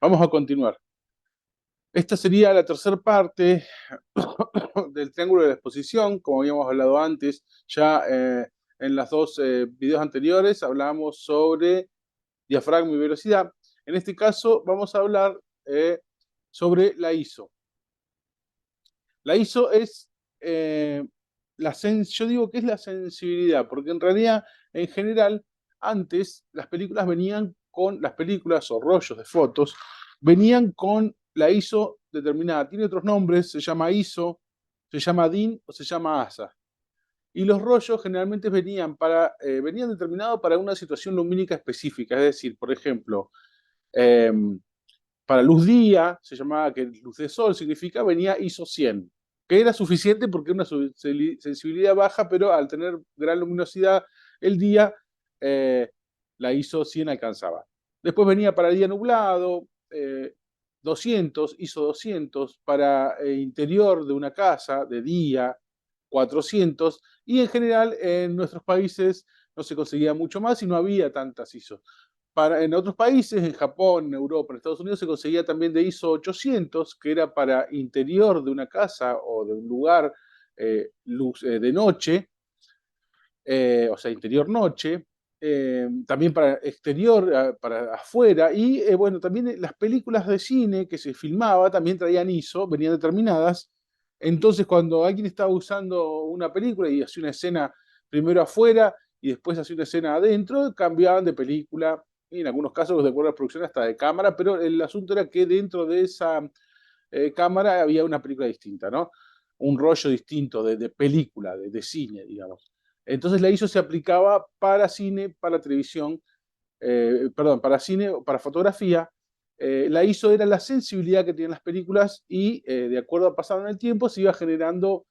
Vamos a continuar. Esta sería la tercera parte del triángulo de la exposición, como habíamos hablado antes, ya en las dos videos anteriores hablábamos sobre diafragma y velocidad. En este caso vamos a hablar sobre la ISO. La ISO es, yo digo que es la sensibilidad, porque en realidad, en general, antes las películas venían con, las películas o rollos de fotos, venían con la ISO determinada. Tiene otros nombres, se llama ISO, se llama DIN o se llama ASA. Y los rollos generalmente venían determinados para una situación lumínica específica, es decir, por ejemplo, eh, para luz día, se llamaba que luz de sol significa, venía ISO 100, que era suficiente porque era una sensibilidad baja, pero al tener gran luminosidad el día, la ISO 100 alcanzaba. Después venía para día nublado, 200, ISO 200, para interior de una casa, de día, 400, y en general en nuestros países no se conseguía mucho más y no había tantas ISO. En otros países, en Japón, en Europa, en Estados Unidos, se conseguía también de ISO 800, que era para interior de una casa o de un lugar luz de noche, o sea, interior noche, también para exterior, para afuera, y bueno, también las películas de cine que se filmaba también traían ISO, venían determinadas. Entonces, cuando alguien estaba usando una película y hacía una escena primero afuera y después hacía una escena adentro, cambiaban de película, y en algunos casos, de acuerdo a la producción, hasta de cámara, pero el asunto era que dentro de esa cámara había una película distinta, ¿no? Un rollo distinto de película, de cine, digamos. Entonces la ISO se aplicaba para cine, para televisión, perdón, para cine, para fotografía. La ISO era la sensibilidad que tenían las películas y de acuerdo a pasado en el tiempo se iba generando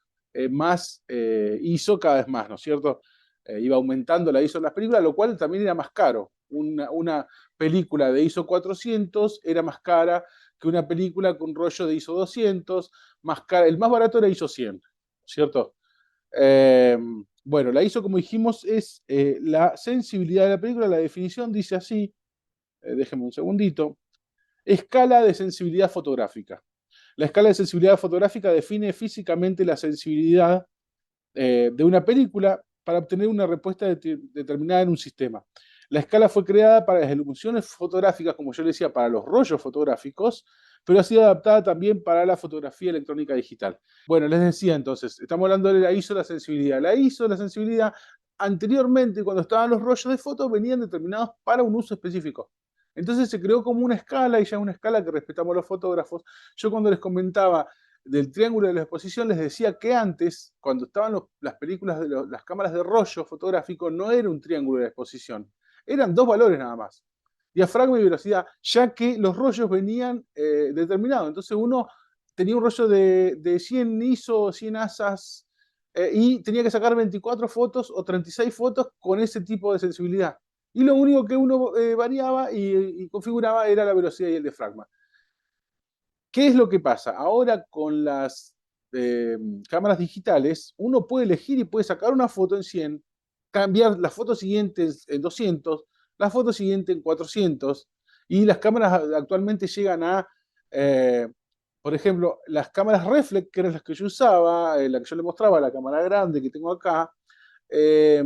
más ISO cada vez más, ¿no es cierto? Iba aumentando la ISO en las películas, lo cual también era más caro. Una película de ISO 400 era más cara que una película con rollo de ISO 200, más cara. El más barato era ISO 100, ¿cierto? Eh, bueno, la ISO, como dijimos, es la sensibilidad de la película. La definición dice así, déjenme un segundito, escala de sensibilidad fotográfica. La escala de sensibilidad fotográfica define físicamente la sensibilidad de una película para obtener una respuesta determinada en un sistema. La escala fue creada para las iluminaciones fotográficas, como yo le decía, para los rollos fotográficos, pero ha sido adaptada también para la fotografía electrónica digital. Bueno, les decía entonces, estamos hablando de la ISO de la sensibilidad. La ISO de la sensibilidad, anteriormente, cuando estaban los rollos de fotos, venían determinados para un uso específico. Entonces se creó como una escala, y ya es una escala que respetamos los fotógrafos. Yo cuando les comentaba del triángulo de la exposición les decía que antes, cuando estaban las películas de las cámaras de rollo fotográfico, no era un triángulo de la exposición. Eran dos valores nada más, diafragma y velocidad, ya que los rollos venían determinados. Entonces uno tenía un rollo de 100 ISO, 100 ASAS, y tenía que sacar 24 fotos o 36 fotos con ese tipo de sensibilidad. Y lo único que uno variaba y configuraba era la velocidad y el diafragma. ¿Qué es lo que pasa? Ahora con las cámaras digitales, uno puede elegir y puede sacar una foto en 100, cambiar las fotos siguientes en 200, la foto siguiente en 400, y las cámaras actualmente llegan a, eh, por ejemplo, las cámaras reflex, que eran las que yo usaba, la que yo le mostraba, la cámara grande que tengo acá, eh,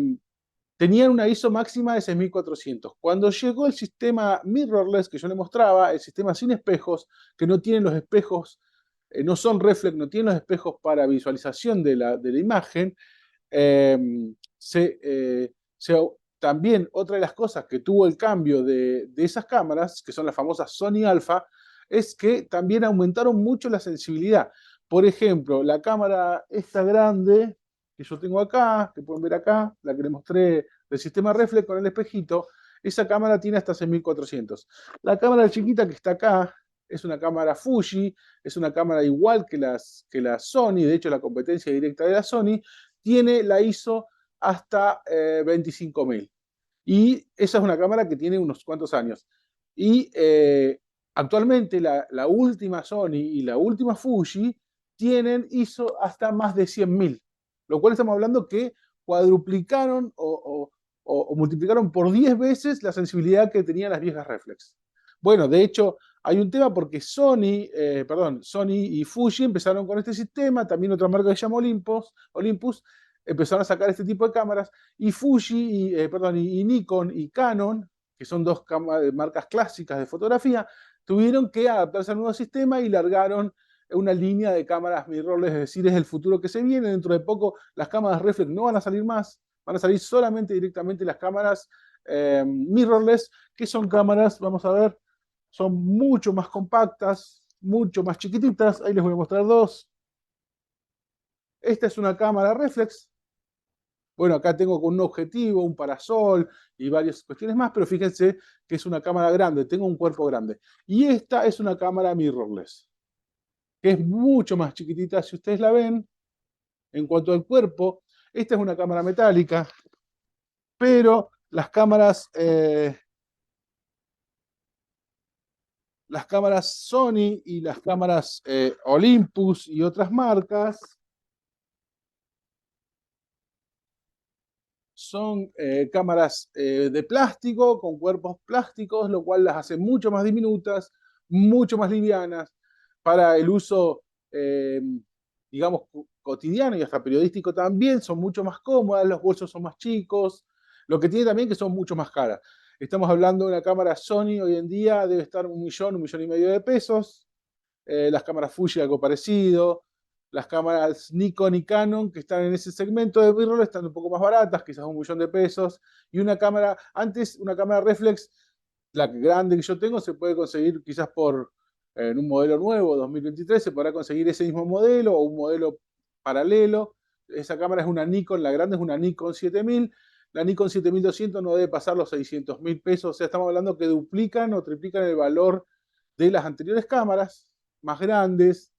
tenían una ISO máxima de 6400. Cuando llegó el sistema mirrorless que yo le mostraba, el sistema sin espejos, que no tienen los espejos, no son reflex, no tienen los espejos para visualización de la imagen, eh, se, eh, se, también otra de las cosas que tuvo el cambio de esas cámaras, que son las famosas Sony Alpha, es que también aumentaron mucho la sensibilidad. Por ejemplo, la cámara esta grande que yo tengo acá, que pueden ver acá, la que les mostré del sistema reflex con el espejito, esa cámara tiene hasta 6400. La cámara chiquita que está acá es una cámara Fuji, es una cámara igual que la Sony, de hecho la competencia directa de la Sony, tiene la ISO hasta 25.000. Y esa es una cámara que tiene unos cuantos años. Y actualmente la última Sony y la última Fuji tienen ISO hasta más de 100.000, lo cual estamos hablando que cuadruplicaron o multiplicaron por 10 veces la sensibilidad que tenían las viejas reflex. Bueno, de hecho, Hay un tema porque Sony y Fuji empezaron con este sistema, también otra marca que se llama Olympus, empezaron a sacar este tipo de cámaras, y Fuji, y Nikon y Canon, que son dos marcas clásicas de fotografía, tuvieron que adaptarse al nuevo sistema y largaron una línea de cámaras mirrorless, es decir, es el futuro que se viene. Dentro de poco las cámaras reflex no van a salir más, van a salir solamente directamente las cámaras mirrorless, que son cámaras, vamos a ver, son mucho más compactas, mucho más chiquititas. Ahí les voy a mostrar dos. Esta es una cámara reflex. Bueno, acá tengo con un objetivo, un parasol y varias cuestiones más, pero fíjense que es una cámara grande, tengo un cuerpo grande. Y esta es una cámara mirrorless, que es mucho más chiquitita, si ustedes la ven. En cuanto al cuerpo, esta es una cámara metálica, pero las cámaras Sony y las cámaras Olympus y otras marcas son cámaras de plástico, con cuerpos plásticos, lo cual las hace mucho más diminutas, mucho más livianas para el uso, eh, digamos, cotidiano y hasta periodístico también. Son mucho más cómodas, los bolsos son más chicos, lo que tiene también que son mucho más caras. Estamos hablando de una cámara Sony hoy en día, debe estar 1 millón y medio de pesos. Las cámaras Fuji algo parecido, las cámaras Nikon y Canon que están en ese segmento de mirrorless están un poco más baratas, quizás 1 millón de pesos, y una cámara reflex, la grande que yo tengo, se puede conseguir quizás en un modelo nuevo, 2023, se podrá conseguir ese mismo modelo o un modelo paralelo. Esa cámara es una Nikon, la grande es una Nikon 7000, la Nikon 7200 no debe pasar los 600.000 pesos, o sea, estamos hablando que duplican o triplican el valor de las anteriores cámaras más grandes,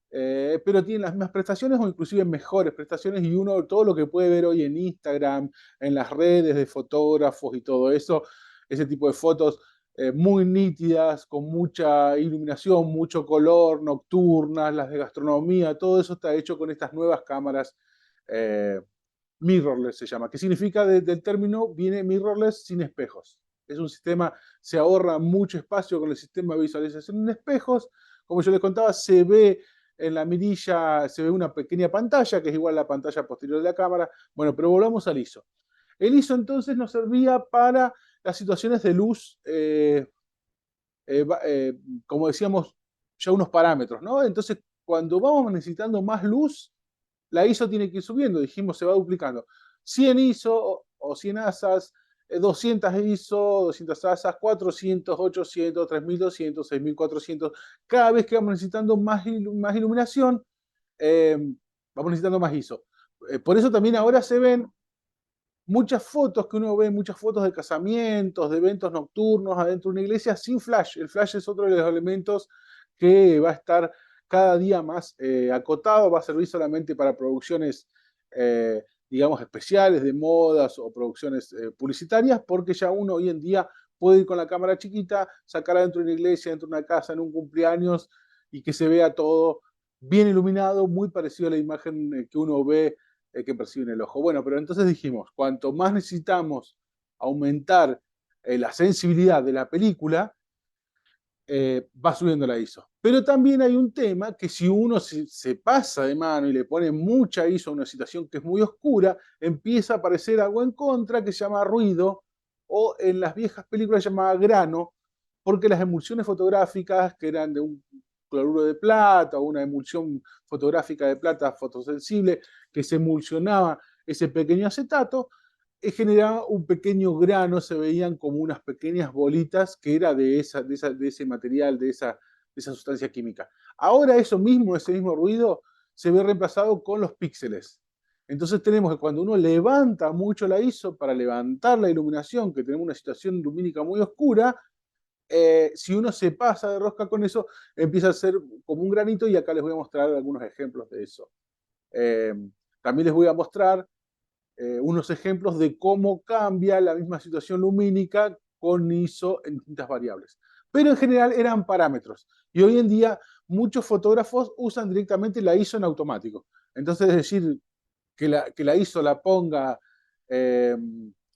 pero tienen las mismas prestaciones o inclusive mejores prestaciones, y uno todo lo que puede ver hoy en Instagram, en las redes de fotógrafos y todo eso, ese tipo de fotos muy nítidas, con mucha iluminación, mucho color, nocturnas, las de gastronomía, todo eso está hecho con estas nuevas cámaras eh, mirrorless se llama, que significa del término, viene mirrorless sin espejos. Es un sistema, se ahorra mucho espacio con el sistema de visualización en espejos. Como yo les contaba, se ve en la mirilla, se ve una pequeña pantalla, que es igual a la pantalla posterior de la cámara. Bueno, pero volvamos al ISO. El ISO entonces nos servía para las situaciones de luz, como decíamos, ya unos parámetros, ¿no? Entonces, cuando vamos necesitando más luz, la ISO tiene que ir subiendo, dijimos, se va duplicando. 100 ISO o 100 ASAS, 200 ISO, 200 ASAS, 400, 800, 3200, 6400. Cada vez que vamos necesitando más iluminación, eh, vamos necesitando más ISO. Por eso también ahora se ven muchas fotos que uno ve, muchas fotos de casamientos, de eventos nocturnos adentro de una iglesia sin flash. El flash es otro de los elementos que va a estar cada día más acotado, va a servir solamente para producciones, digamos, especiales de modas o producciones publicitarias, porque ya uno hoy en día puede ir con la cámara chiquita, sacarla dentro de una iglesia, dentro de una casa, en un cumpleaños, y que se vea todo bien iluminado, muy parecido a la imagen que uno ve que percibe en el ojo. Bueno, pero entonces dijimos, cuanto más necesitamos aumentar la sensibilidad de la película, va subiendo la ISO. Pero también hay un tema que si uno se pasa de mano y le pone mucha ISO a una situación que es muy oscura, empieza a aparecer algo en contra que se llama ruido, o en las viejas películas se llamaba grano, porque las emulsiones fotográficas que eran de un cloruro de plata o una emulsión fotográfica de plata fotosensible que se emulsionaba ese pequeño acetato, generaba un pequeño grano, se veían como unas pequeñas bolitas que era de ese material, de esa sustancia química. Ahora eso mismo, ese mismo ruido, se ve reemplazado con los píxeles. Entonces tenemos que cuando uno levanta mucho la ISO para levantar la iluminación, que tenemos una situación lumínica muy oscura, si uno se pasa de rosca con eso, empieza a ser como un granito, y acá les voy a mostrar algunos ejemplos de eso. Eh, También les voy a mostrar unos ejemplos de cómo cambia la misma situación lumínica con ISO en distintas variables. Pero en general eran parámetros. Y hoy en día muchos fotógrafos usan directamente la ISO en automático. Entonces, es decir, que la ISO la ponga eh,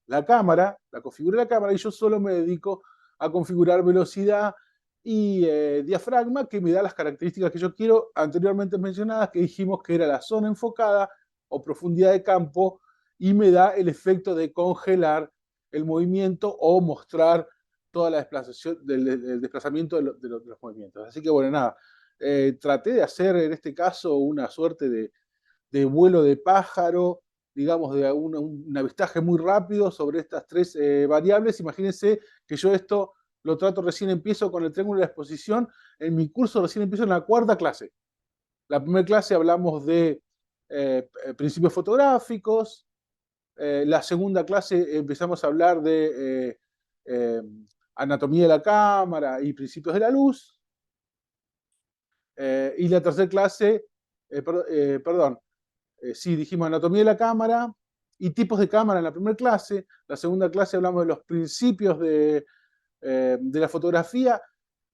la cámara, la configure la cámara, y yo solo me dedico a configurar velocidad y diafragma, que me da las características que yo quiero, anteriormente mencionadas, que dijimos que era la zona enfocada o profundidad de campo, y me da el efecto de congelar el movimiento o mostrar toda la desplazación, del desplazamiento de los movimientos. Así que bueno, nada, traté de hacer en este caso una suerte de vuelo de pájaro, digamos, de un avistaje muy rápido sobre estas tres variables. Imagínense que yo esto lo trato, recién empiezo con el triángulo de la exposición, en mi curso recién empiezo en la cuarta clase. La primera clase hablamos de principios fotográficos, la segunda clase empezamos a hablar de anatomía de la cámara y principios de la luz, y la tercera clase, perdón, sí, dijimos anatomía de la cámara y tipos de cámara en la primera clase. La segunda clase hablamos de los principios de la fotografía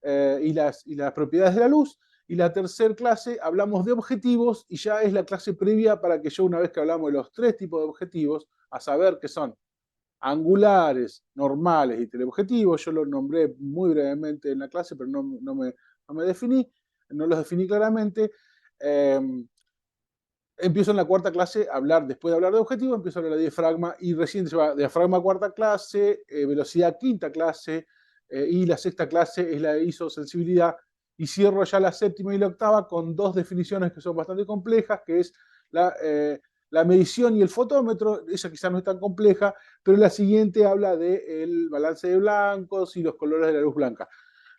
y las propiedades de la luz. Y la tercera clase hablamos de objetivos y ya es la clase previa para que yo, una vez que hablamos de los tres tipos de objetivos, a saber que son angulares, normales y teleobjetivos, yo los nombré muy brevemente en la clase, pero no me definí, no los definí claramente. Eh, Empiezo en la cuarta clase a hablar, después de hablar de objetivos, empiezo a hablar de diafragma y recién se va diafragma cuarta clase, velocidad quinta clase, y la sexta clase es la de isosensibilidad, y cierro ya la séptima y la octava con dos definiciones que son bastante complejas, que es la medición y el fotómetro. Esa quizás no es tan compleja, pero la siguiente habla del balance de blancos y los colores de la luz blanca,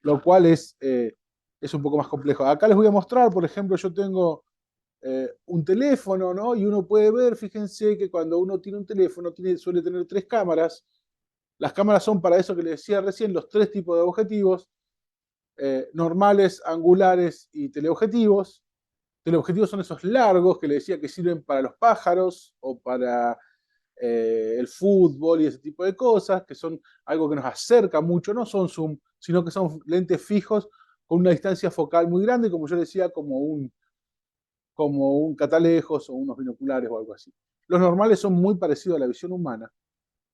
lo cual es un poco más complejo. Acá les voy a mostrar, por ejemplo, yo tengo un teléfono, ¿no? Y uno puede ver, fíjense que cuando uno tiene un teléfono suele tener tres cámaras. Las cámaras son para eso que les decía recién, los tres tipos de objetivos, normales, angulares y teleobjetivos. Teleobjetivos son esos largos que les decía que sirven para los pájaros o para el fútbol y ese tipo de cosas, que son algo que nos acerca mucho, no son zoom, sino que son lentes fijos con una distancia focal muy grande, como yo decía, como un catalejos o unos binoculares o algo así. Los normales son muy parecidos a la visión humana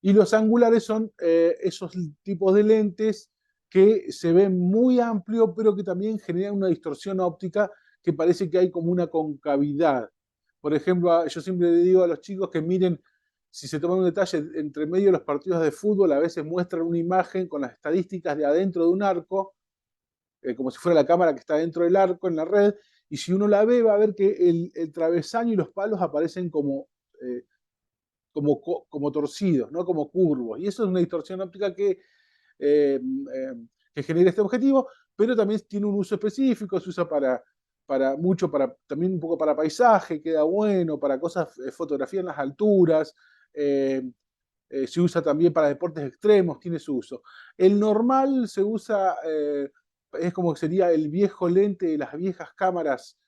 y los angulares son esos tipos de lentes que se ven muy amplio, pero que también generan una distorsión óptica que parece que hay como una concavidad. Por ejemplo, yo siempre le digo a los chicos que miren, si se toman un detalle, entre medio de los partidos de fútbol a veces muestran una imagen con las estadísticas de adentro de un arco, como si fuera la cámara que está dentro del arco en la red, y si uno la ve va a ver que el travesaño y los palos aparecen eh, como torcidos, ¿no? Como curvos, y eso es una distorsión óptica eh, eh, que genera este objetivo, pero también tiene un uso específico, se usa también un poco para paisaje, queda bueno, para cosas, fotografía en las alturas, eh, se usa también para deportes extremos, tiene su uso. El normal se usa, es como que sería el viejo lente de las viejas cámaras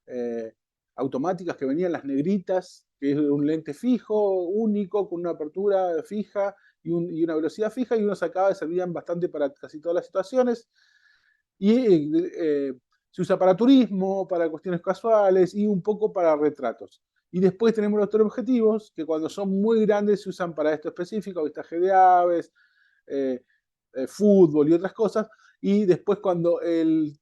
eh, automáticas que venían las negritas, que es un lente fijo, único, con una apertura fija y una velocidad fija, y uno sacaba y servían bastante para casi todas las situaciones. Y se usa para turismo, para cuestiones casuales y un poco para retratos. Y después tenemos los teleobjetivos, que cuando son muy grandes se usan para esto específico, avistaje de aves, eh, fútbol y otras cosas. Y después cuando el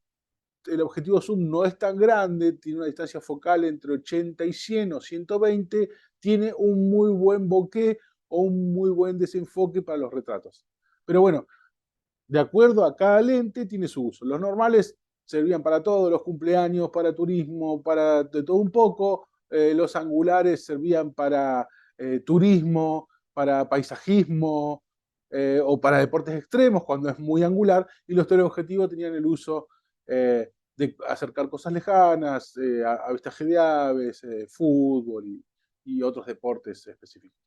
objetivo zoom no es tan grande, tiene una distancia focal entre 80 y 100 o 120, tiene un muy buen bokeh o un muy buen desenfoque para los retratos. Pero bueno, de acuerdo a cada lente, tiene su uso. Los normales servían para todos los cumpleaños, para turismo, para de todo un poco. Los angulares servían para turismo, para paisajismo o para deportes extremos cuando es muy angular. Y los teleobjetivos tenían el uso de acercar cosas lejanas, avistaje de aves, fútbol y otros deportes específicos.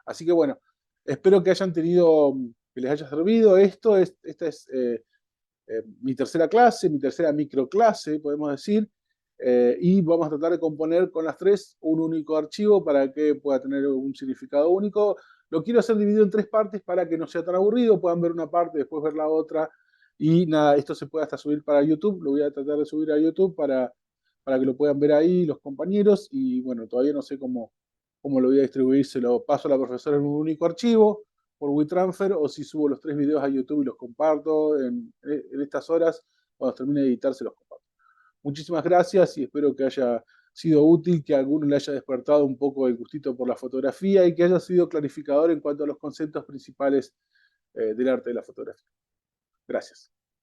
Así que bueno, espero que hayan tenido, que les haya servido esto. Esta es mi tercera clase, mi tercera microclase, podemos decir, y vamos a tratar de componer con las tres un único archivo para que pueda tener un significado único. Lo quiero hacer dividido en tres partes para que no sea tan aburrido, puedan ver una parte, después ver la otra, y nada, esto se puede hasta subir para YouTube, lo voy a tratar de subir a YouTube para que lo puedan ver ahí los compañeros, y bueno, todavía no sé cómo lo voy a distribuir, se lo paso a la profesora en un único archivo por WeTransfer, o si subo los tres videos a YouTube y los comparto en estas horas. cuando termine de editar se los comparto. Muchísimas gracias y espero que haya sido útil, que a alguno le haya despertado un poco el gustito por la fotografía y que haya sido clarificador en cuanto a los conceptos principales del arte de la fotografía. Gracias.